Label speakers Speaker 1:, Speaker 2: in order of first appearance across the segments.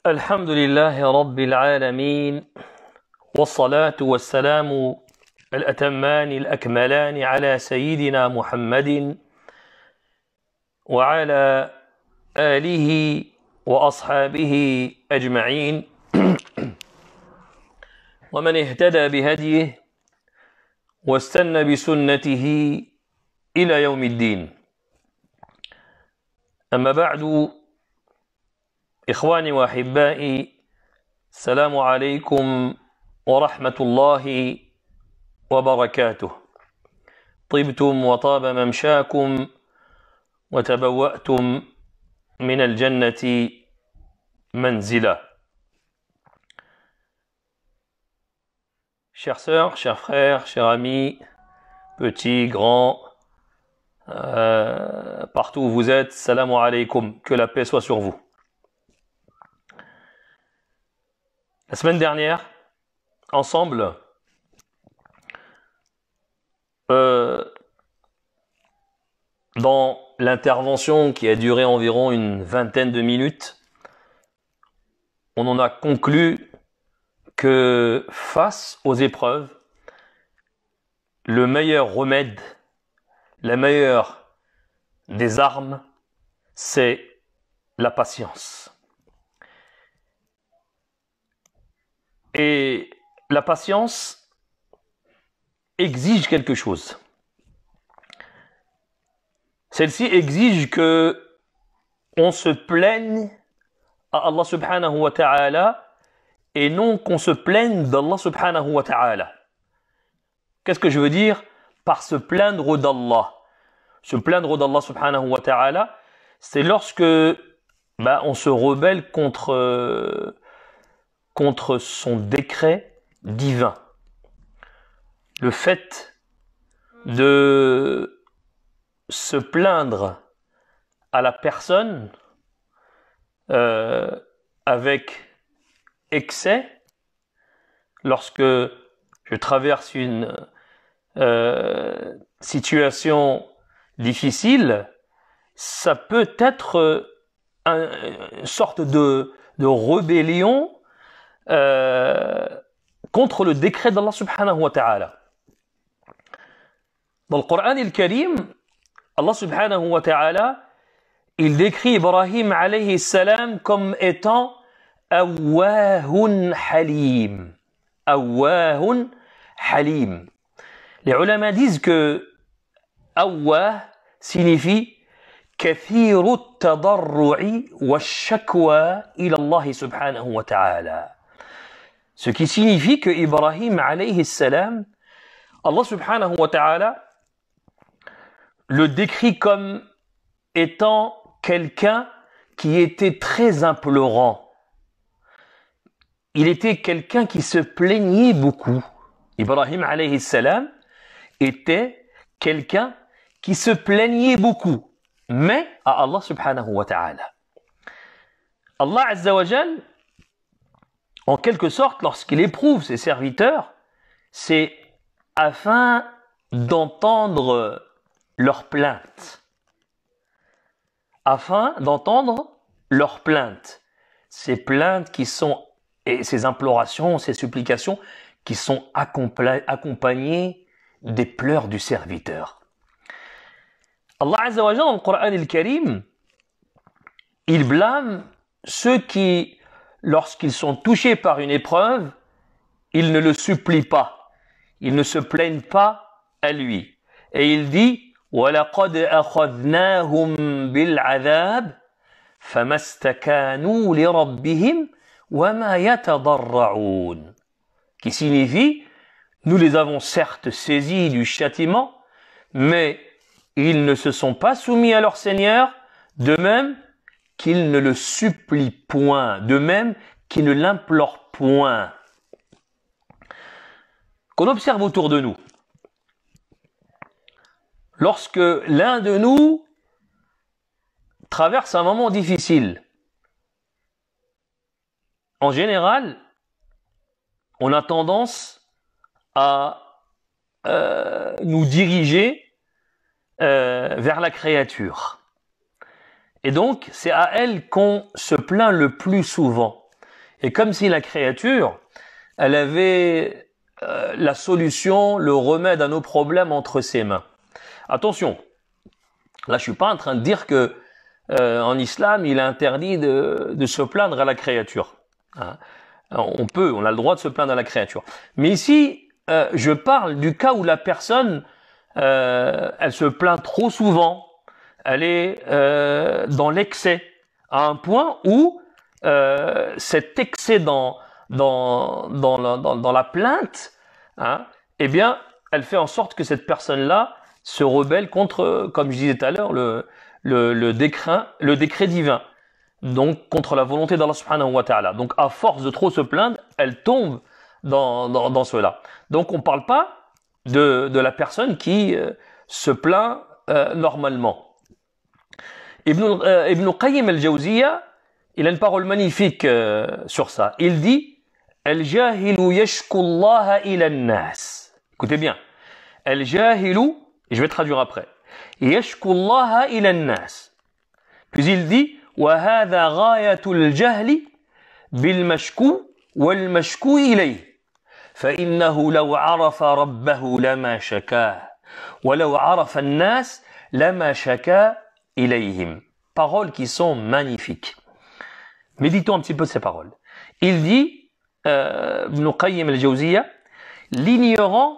Speaker 1: الحمد لله رب العالمين والصلاة والسلام الأتمان الأكملان على سيدنا محمد وعلى آله وأصحابه أجمعين ومن اهتدى بهديه واستنى بسنته إلى يوم الدين. أما بعد، إخواني وأحبائي، السلام عليكم ورحمة الله وبركاته. طبتم وطاب ممشاكم وتبوأتم من الجنة منزلا. Chères sœurs, chers frères, chers amis, petits, grands, partout où vous êtes, salam alaykum, que la paix soit sur vous. La semaine dernière, ensemble, dans l'intervention qui a duré environ une vingtaine de minutes, on en a conclu que face aux épreuves, le meilleur remède, la meilleure des armes, c'est la patience. Et la patience exige quelque chose. Celle-ci exige que on se plaigne à Allah subhanahu wa ta'ala et non qu'on se plaigne d'Allah subhanahu wa ta'ala. Qu'est-ce que je veux dire par se plaindre d'Allah? Se plaindre d'Allah subhanahu wa ta'ala, c'est lorsque on se rebelle contre son décret divin. Le fait de se plaindre à la personne avec excès, lorsque je traverse une situation difficile, ça peut être une sorte de rébellion contre le décret d'Allah subhanahu wa ta'ala. Dans le Coran al-Karim, Allah subhanahu wa ta'ala, il décrit Ibrahim alayhi salam comme étant awwahun halim. Awwahun halim. Les ulama disent que awwah signifie kathiru at-tadarru'i wash-shakwa ila Allah subhanahu wa ta'ala. Ce qui signifie que Ibrahim alayhi salam, Allah subhanahu wa ta'ala le décrit comme étant quelqu'un qui était très implorant. Il était quelqu'un qui se plaignait beaucoup. Ibrahim alayhi salam était quelqu'un qui se plaignait beaucoup, mais à Allah subhanahu wa ta'ala. Allah azza wa jal, en quelque sorte, lorsqu'il éprouve ses serviteurs, c'est afin d'entendre leurs plaintes. Afin d'entendre leurs plaintes. Ces plaintes qui sont, et ces implorations, ces supplications, qui sont accompagnées des pleurs du serviteur. Allah azza wa jalla, dans le Coran al-Karim, il blâme ceux qui, lorsqu'ils sont touchés par une épreuve, ils ne le supplient pas, ils ne se plaignent pas à lui. Et il dit وَلَقَدْ أَخَذْنَاهُمْ بِالْعَذَابِ فَمَا اسْتَكَانُوا لِرَبِّهِمْ وَمَا يَتَضَرَّعُونَ, qui signifie nous les avons certes saisis du châtiment, mais ils ne se sont pas soumis à leur Seigneur, de même qu'ils ne le supplient point, de même qu'ils ne l'implorent point. Qu'on observe autour de nous. Lorsque l'un de nous traverse un moment difficile, en général, on a tendance à nous diriger vers la créature. Et donc, c'est à elle qu'on se plaint le plus souvent. Et comme si la créature, elle avait la solution, le remède à nos problèmes entre ses mains. Attention, là je suis pas en train de dire que en islam il est interdit de se plaindre à la créature. Hein. On a le droit de se plaindre à la créature. Mais ici, je parle du cas où la personne, elle se plaint trop souvent, elle est dans l'excès, à un point où cet excès dans la plainte, hein, eh bien, elle fait en sorte que cette personne-là se rebelle contre, comme je disais tout à l'heure, le décret divin. Donc, contre la volonté d'Allah subhanahu wa ta'ala. Donc, à force de trop se plaindre, elle tombe dans cela. Donc, on ne parle pas de la personne qui se plaint normalement. Ibn Qayyim al-Jawziyya, il a une parole magnifique sur ça. Il dit Al-jahilu yashku Allah ila an-nas. Écoutez bien. Al-jahilu, et je vais traduire après. Yashku Allah ila an-nas. Puis il dit وهذا غاية الجهل بالمشكو والمشكو إليه فإنه لو عرف ربه لما شكاه ولو عرف الناس لما شكا إليهم. Paroles qui sont magnifiques. Méditons un petit peu ces paroles. Il dit, Ibn Qayyim al-Jawziyya, l'ignorant,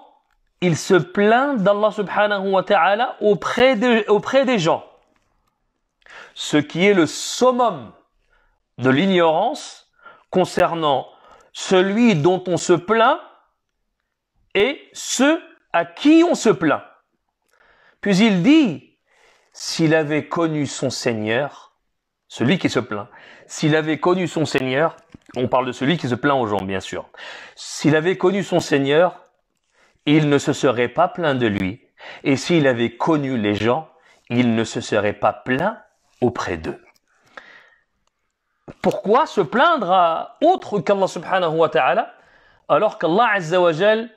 Speaker 1: il se plaint d'Allah subhanahu wa ta'ala auprès des gens. Ce qui est le summum de l'ignorance concernant celui dont on se plaint et ceux à qui on se plaint. Puis il dit, s'il avait connu son Seigneur, celui qui se plaint, s'il avait connu son Seigneur, on parle de celui qui se plaint aux gens bien sûr, s'il avait connu son Seigneur, il ne se serait pas plaint de lui, et s'il avait connu les gens, il ne se serait pas plaint auprès d'eux. Pourquoi se plaindre à autre qu'Allah subhanahu wa ta'ala, alors qu'Allah azza wa jal,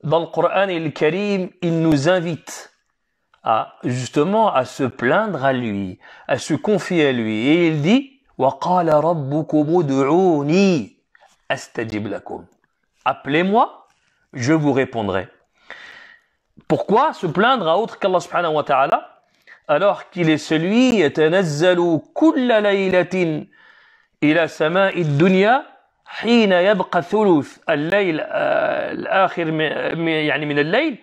Speaker 1: dans le Coran al-Karim, il nous invite justement à se plaindre à lui, à se confier à lui. Et il dit وَقَالَ رَبُّكُمُ ادْعُونِي أَسْتَجِبْ لَكُمْ. Appelez-moi, je vous répondrai. Pourquoi se plaindre à autre qu'Allah subhanahu wa ta'ala, alors qu'il est celui يتنزل كل ليلة إلى سماء الدنيا حين يبقى ثلث الليل الآخر يعني من الليل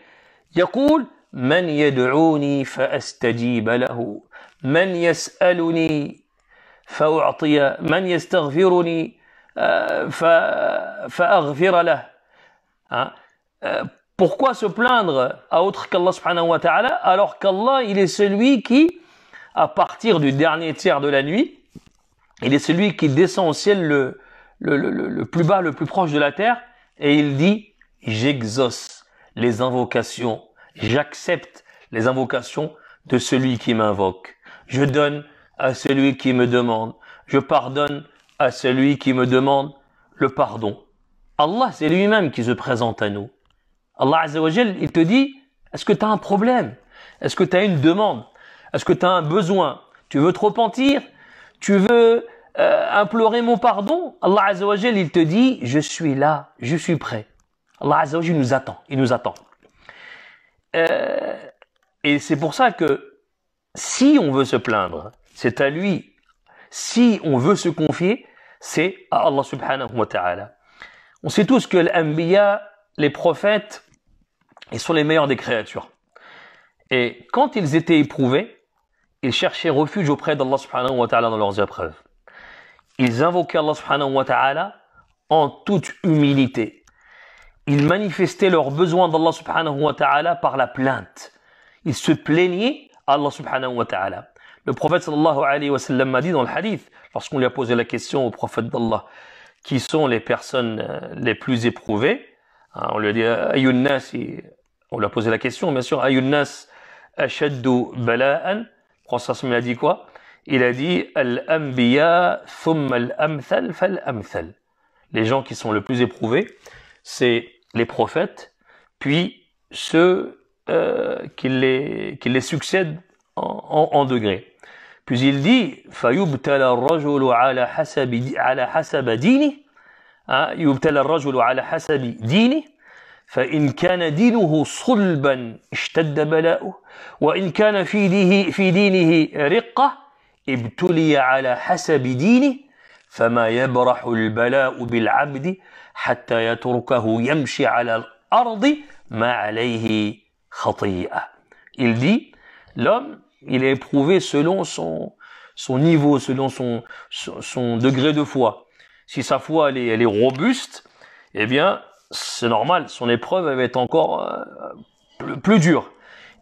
Speaker 1: يقول من يدعوني فأستجيب له من يسألني فأعطيه من يستغفرني فأغفر له. Pourquoi se plaindre à autre qu'Allah subhanahu wa ta'ala alors qu'Allah il est celui qui, à partir du dernier tiers de la nuit, il est celui qui descend au ciel le plus bas, le plus proche de la terre, et il dit j'exauce les invocations, j'accepte les invocations de celui qui m'invoque. Je donne à celui qui me demande, je pardonne à celui qui me demande le pardon. Allah c'est lui-même qui se présente à nous. Allah Azza wa Jal, il te dit, est-ce que tu as un problème? Est-ce que tu as une demande? Est-ce que tu as un besoin? Tu veux te repentir? Tu veux implorer mon pardon? Allah Azza wa Jal, il te dit, je suis là, je suis prêt. Allah Azza wa Jal nous attend, il nous attend. Et c'est pour ça que si on veut se plaindre, c'est à lui. Si on veut se confier, c'est à Allah subhanahu wa ta'ala. On sait tous que l'anbiya, les prophètes, ils sont les meilleurs des créatures. Et quand ils étaient éprouvés, ils cherchaient refuge auprès d'Allah subhanahu wa ta'ala dans leurs épreuves. Ils invoquaient Allah subhanahu wa ta'ala en toute humilité. Ils manifestaient leurs besoins d'Allah subhanahu wa ta'ala par la plainte. Ils se plaignaient à Allah subhanahu wa ta'ala. Le prophète sallallahu alayhi wa sallam m'a dit dans le hadith, lorsqu'on lui a posé la question au prophète d'Allah, qui sont les personnes les plus éprouvées, on lui a dit Ayyun nas, on lui a posé la question, bien sûr, Ayyun nas ashaddu bala'an. Le prophète a dit quoi? Il a dit Al-anbiya thumma al-amthal fal-amthal. Les gens qui sont le plus éprouvés, c'est les prophètes, puis ceux qui les succèdent en degrés. Puis il dit فَيُبْتَلَى الرَّجُلُ عَلَى حَسَبَ دِينِهِ يبتلى الرجل على حسب دينه فإن كان دينه صلبا اشتد بلاؤه وإن كان في دينه رقة ابتلي على حسب دينه فما يبرح البلاء بالعبد حتى يتركه يمشي على الأرض ما عليه خطيئة. Il dit, l'homme, il est éprouvé selon son niveau, selon son degré de foi. Si sa foi elle est robuste, eh bien c'est normal, son épreuve elle va être encore plus dure.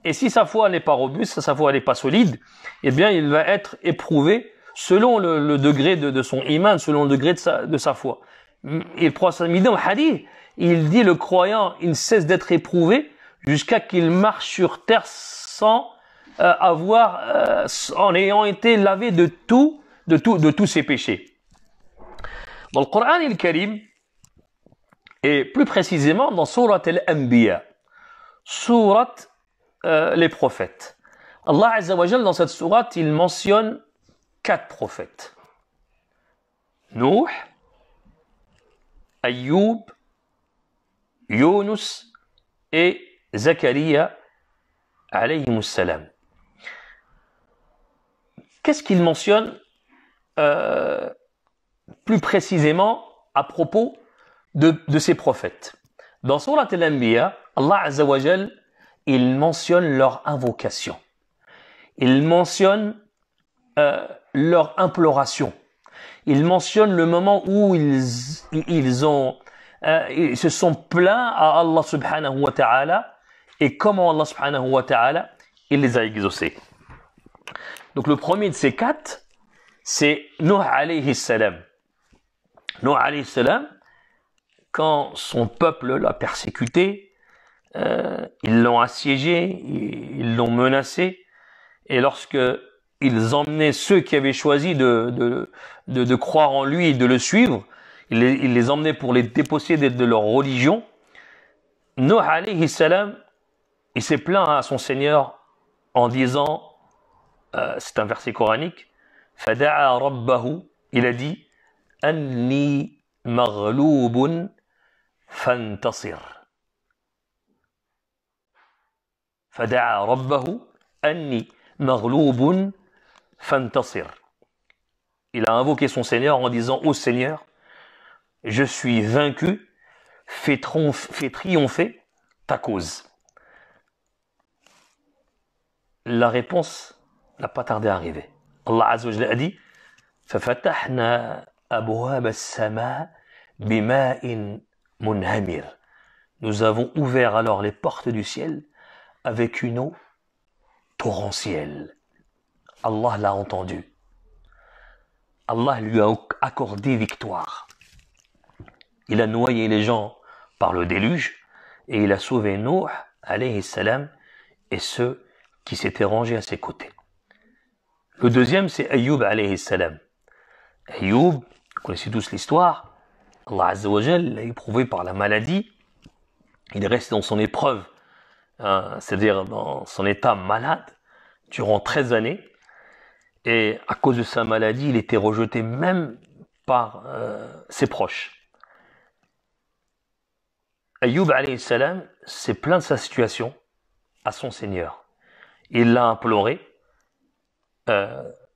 Speaker 1: Et si sa foi n'est pas robuste, sa foi n'est pas solide, eh bien il va être éprouvé selon le degré de son iman, selon le degré de sa foi. Et le prophète dans le hadith, il dit le croyant, il ne cesse d'être éprouvé jusqu'à qu'il marche sur terre sans en ayant été lavé de tous ses péchés. Dans le Coran al-Karim, et plus précisément dans Surat al-Anbiya, Surat les prophètes. Allah Azza wa Jal, dans cette sourate, il mentionne 4 prophètes. Nuh, Ayyub, Yunus et Zakaria alayhimus salam. Qu'est-ce qu'il mentionne plus précisément à propos de ces prophètes? Dans Surat al-Anbiya, Allah Azza wa Jal, il mentionne leur invocation. Il mentionne leur imploration. Il mentionne le moment où ils se sont plaints à Allah subhanahu wa ta'ala et comment Allah subhanahu wa ta'ala il les a exaucés. Donc le premier de ces 4, c'est Nuh alayhi salam. Nuh alayhi salam, quand son peuple l'a persécuté, ils l'ont assiégé, ils l'ont menacé, et lorsque ils emmenaient ceux qui avaient choisi de croire en lui et de le suivre, il les emmenait pour les déposséder de leur religion. Nuh alayhi salam, il s'est plaint à son Seigneur en disant, c'est un verset coranique, Fada'a rabbahu, il a dit, Anni maghloubun fantasir. Fada'a rabbahu, Anni maghloubun fantasir. Il a invoqué son Seigneur en disant, ô Seigneur, je suis vaincu, fais triompher ta cause. La réponse n'a pas tardé à arriver. Allah Azza wa Jalla a dit فَفَتَحْنَا أَبْوَابَ السَّمَاءِ بِمَاءٍ مُنْهَمِرٍ. Nous avons ouvert alors les portes du ciel avec une eau torrentielle. Allah l'a entendu. Allah lui a accordé victoire. Il a noyé les gens par le déluge et il a sauvé Nuh alayhi salam et ceux qui s'étaient rangés à ses côtés. Le deuxième, c'est Ayyub alayhi salam. Ayyub, vous connaissez tous l'histoire, Allah Azza wa Jal l'a éprouvé par la maladie, il est resté dans son épreuve, c'est-à-dire dans son état malade, durant 13 années, et à cause de sa maladie, il était rejeté même par ses proches. Ayyub alayhi salam s'est plaint de sa situation à son Seigneur. Il l'a imploré.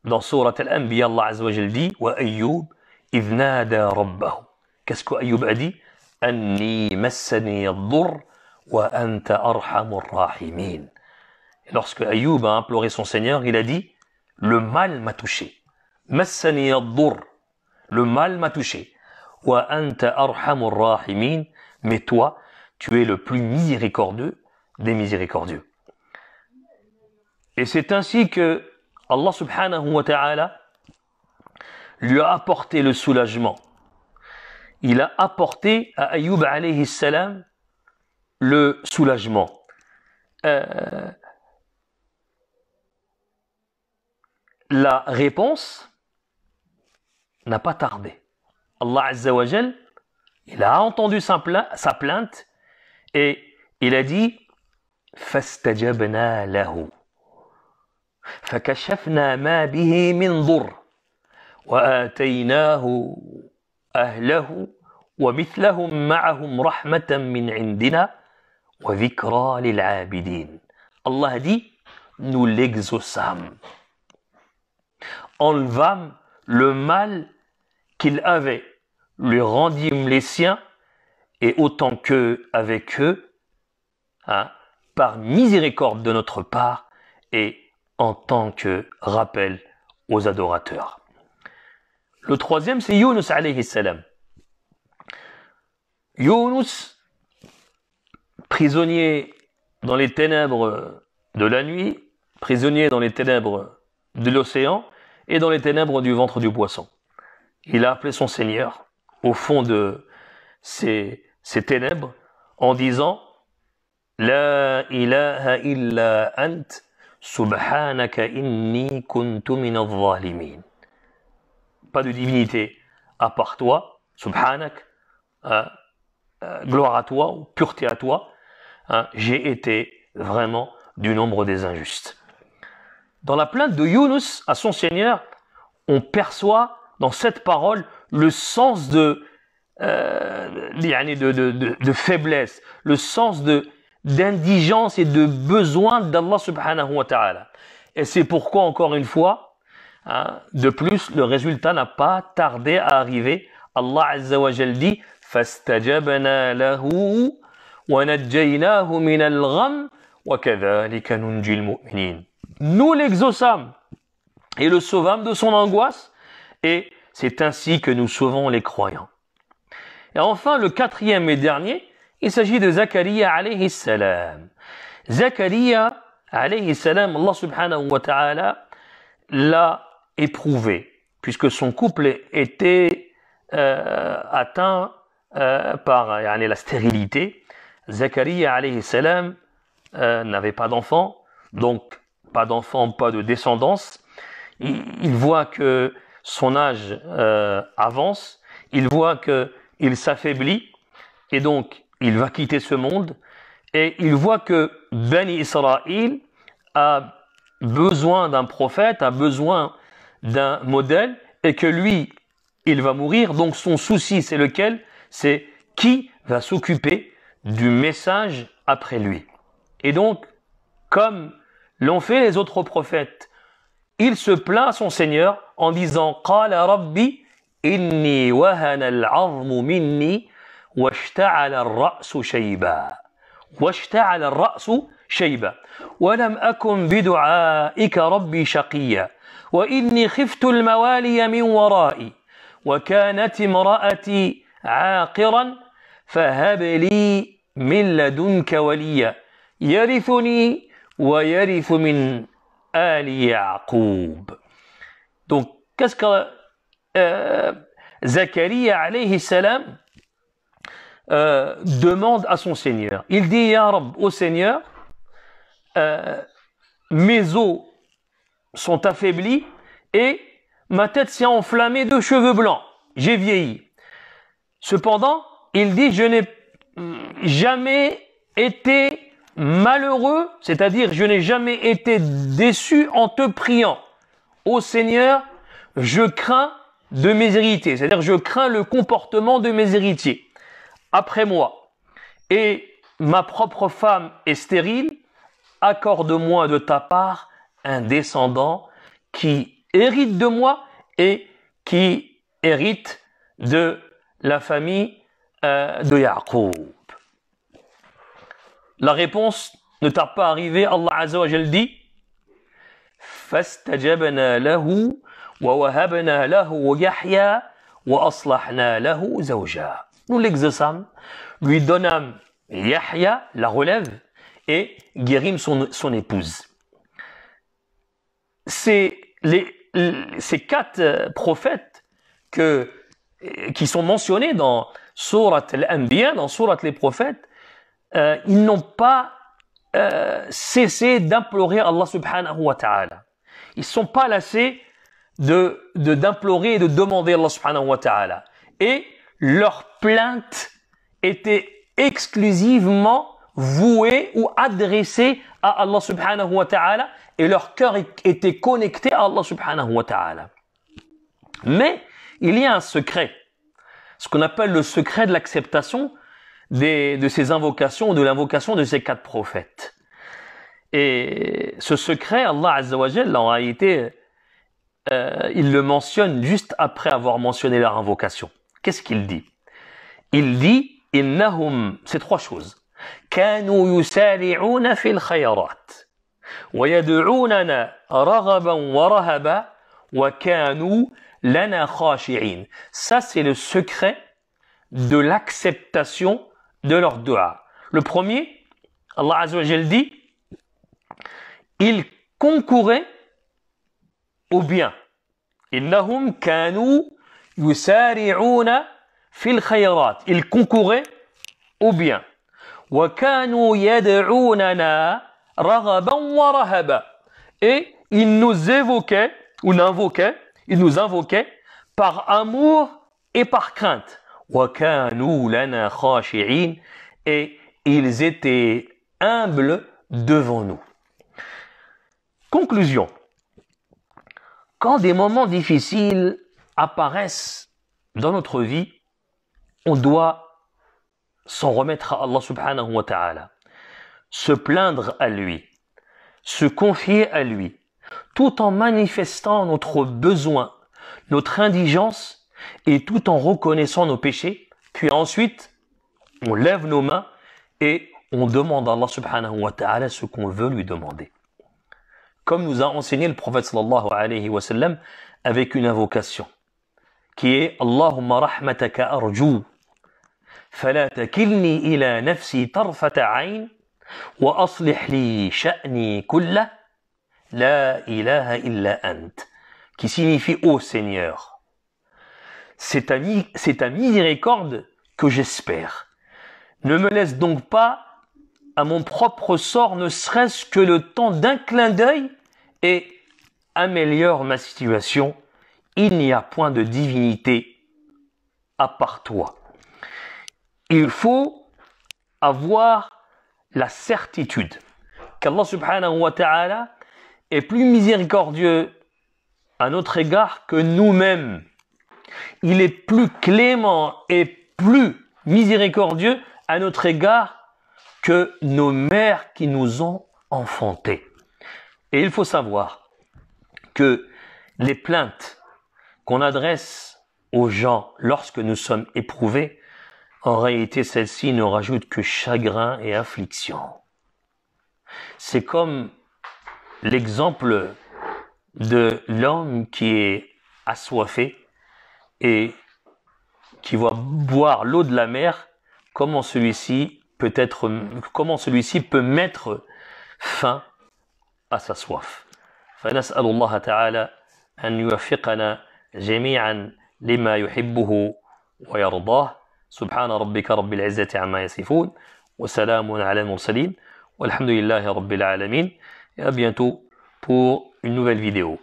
Speaker 1: Dans Surat al-Anbiya, Allah Azza wa Jal dit Wa Ayyub idh nada rabbahu. Qu'est-ce qu'Ayyub a dit? Anni massani ad-durr wa anta arhamur rahimin. Lorsque Ayyub a imploré son Seigneur, il a dit le mal m'a touché. Massani ad-durr. Le mal m'a touché. Wa anta arhamur rahimin. Mais toi, tu es le plus miséricordieux des miséricordieux. Et c'est ainsi que Allah subhanahu wa ta'ala lui a apporté le soulagement. Il a apporté à Ayyub alayhi salam le soulagement. La réponse n'a pas tardé. Allah Azza wa Jal, il a entendu sa plainte et il a dit فَاسْتَجَبْنَا لَهُ فَكَشَفْنَا مَا بِهِ مِنْ ضُرٍّ وَآتَيْنَاهُ أَهْلَهُ ومثلهم معهم رحمة من عندنا وذكرى للعابدين. Allah dit, nous l'exaucâmes, enlevâmes le mal qu'il avait, lui rendîmes les siens, et autant qu'eux avec eux, par miséricorde de notre part, et en tant que rappel aux adorateurs. Le troisième, c'est Yunus alayhi salam. Yunus, prisonnier dans les ténèbres de la nuit, prisonnier dans les ténèbres de l'océan et dans les ténèbres du ventre du poisson. Il a appelé son Seigneur au fond de ces ténèbres en disant « La ilaha illa ant, subhanaka inni kuntu min al-zalimin » Pas de divinité à part toi, subhanak, gloire à toi, ou pureté à toi, j'ai été vraiment du nombre des injustes. Dans la plainte de Yunus à son Seigneur, on perçoit dans cette parole le sens de faiblesse, le sens d'indigence et de besoin d'Allah subhanahu wa ta'ala. Et c'est pourquoi, encore une fois, de plus, le résultat n'a pas tardé à arriver. Allah Azza wa Jal dit فَاسْتَجَبْنَا لَهُ وَنَجَّيْنَاهُ مِنَ الْغَمِّ وَكَذَلِكَ نُنْجِي الْمُؤْمِنِينَ. Nous l'exaucâmes et le sauvâmes de son angoisse, et c'est ainsi que nous sauvons les croyants. Et enfin, le quatrième et dernier, il s'agit de Zakaria alayhi salam. Zakaria alayhi salam, Allah subhanahu wa ta'ala l'a éprouvé, puisque son couple était atteint par la stérilité. Zakaria alayhi salam n'avait pas d'enfant, donc pas d'enfant, pas de descendance. Il voit que son âge avance, il voit qu'il s'affaiblit, et donc il va quitter ce monde, et il voit que Bani Israël a besoin d'un prophète, a besoin d'un modèle, et que lui, il va mourir. Donc son souci, c'est lequel? C'est qui va s'occuper du message après lui. Et donc, comme l'ont fait les autres prophètes, il se plaint à son Seigneur en disant « Qala Rabbi, inni wahana al-'azmu minni, washta'ala ar-ra'su shayba. Washta'ala ar-ra'su shayba. Wa lam akun bidu'aika Rabbi shaqiyya. Wa inni khiftu al-mawaliya min wara'i. Wa kanat imra'ati 'aqiran. Fahab li min ladunka waliya. Yarithuni wa yarithu min Ali Yaqub. » Donc, qu'est-ce que Zakaria alayhi salam demande à son Seigneur? Il dit « Ya Rab, au Seigneur, mes os sont affaiblis et ma tête s'est enflammée de cheveux blancs. J'ai vieilli. Cependant, il dit « Je n'ai jamais été malheureux, c'est-à-dire je n'ai jamais été déçu en te priant. Ô Seigneur, je crains de mes héritiers, c'est-à-dire je crains le comportement de mes héritiers après moi. Et ma propre femme est stérile, accorde-moi de ta part un descendant qui hérite de moi et qui hérite de la famille de Yaqub. » La réponse ne tarde pas à arriver. Allah Azza wa Jal dit فَاسْتَجَبْنَا لَهُ وَوَهَبْنَا لَهُ يَحْيَى وَأَصْلَحْنَا لَهُ زَوْجًا. Nous l'exaucâmes, lui donnâmes Yahya, la relève, et guérîmes son épouse. Ces quatre prophètes qui sont mentionnés dans Surat al-Anbiya, dans Surat les prophètes, ils n'ont pas cessé d'implorer Allah subhanahu wa ta'ala. Ils ne sont pas lassés d'implorer et de demander Allah subhanahu wa ta'ala. Et leur plainte était exclusivement vouée ou adressée à Allah subhanahu wa ta'ala, et leur cœur était connecté à Allah subhanahu wa ta'ala. Mais il y a un secret. ce qu'on appelle le secret de l'acceptation de ces invocations, ou de l'invocation de ces 4 prophètes. Et ce secret, Allah Azza wa Jalla, en réalité, il le mentionne juste après avoir mentionné leur invocation. Qu'est-ce qu'il dit? Il dit, innahum, c'est 3 choses. كانوا يسارعون في الخيرات ويدعوننا رغبا ورهبا وكانوا لنا خاشعين. Ça, c'est le secret de l'acceptation de leur dua. Le premier, Allah Azza wa Jalla dit, ils concouraient au bien. Innahum kanu yusari'una fil khayrat. Ils concouraient au bien. Wa kanu yad'unana raghaban wa rahaba. Et ils nous évoquaient, ou ils nous invoquaient par amour et par crainte. Wa kanu lana khashi'in. Et ils étaient humbles devant nous. Conclusion. Quand des moments difficiles apparaissent dans notre vie, on doit s'en remettre à Allah subhanahu wa ta'ala, se plaindre à lui, se confier à lui, tout en manifestant notre besoin, notre indigence, et tout en reconnaissant nos péchés. Puis ensuite, on lève nos mains et on demande à Allah subhanahu wa ta'ala ce qu'on veut lui demander. Comme nous a enseigné le prophète sallallahu alayhi wa sallam avec une invocation qui est Allahumma rahmataka arju fala takilni ila nafsi tarfata ayn wa aslih li sha'ni kullah la ilaha illa ant, qui signifie ô Seigneur, c'est ta miséricorde que j'espère. Ne me laisse donc pas à mon propre sort, ne serait-ce que le temps d'un clin d'œil, et améliore ma situation. Il n'y a point de divinité à part toi. Il faut avoir la certitude qu'Allah subhanahu wa ta'ala est plus miséricordieux à notre égard que nous-mêmes. Il est plus clément et plus miséricordieux à notre égard que nos mères qui nous ont enfantés. Et il faut savoir que les plaintes qu'on adresse aux gens lorsque nous sommes éprouvés, en réalité, celles-ci ne rajoutent que chagrin et affliction. C'est comme l'exemple de l'homme qui est assoiffé et qui va boire l'eau de la mer, comment celui-ci peut mettre fin à sa soif. فنسأل الله تعالى أن يوفقنا جميعا لما يحبه ويرضاه. سبحان ربك رب العزة عما يصفون وسلام على المرسلين والحمد لله رب العالمين. Et à bientôt pour une nouvelle vidéo.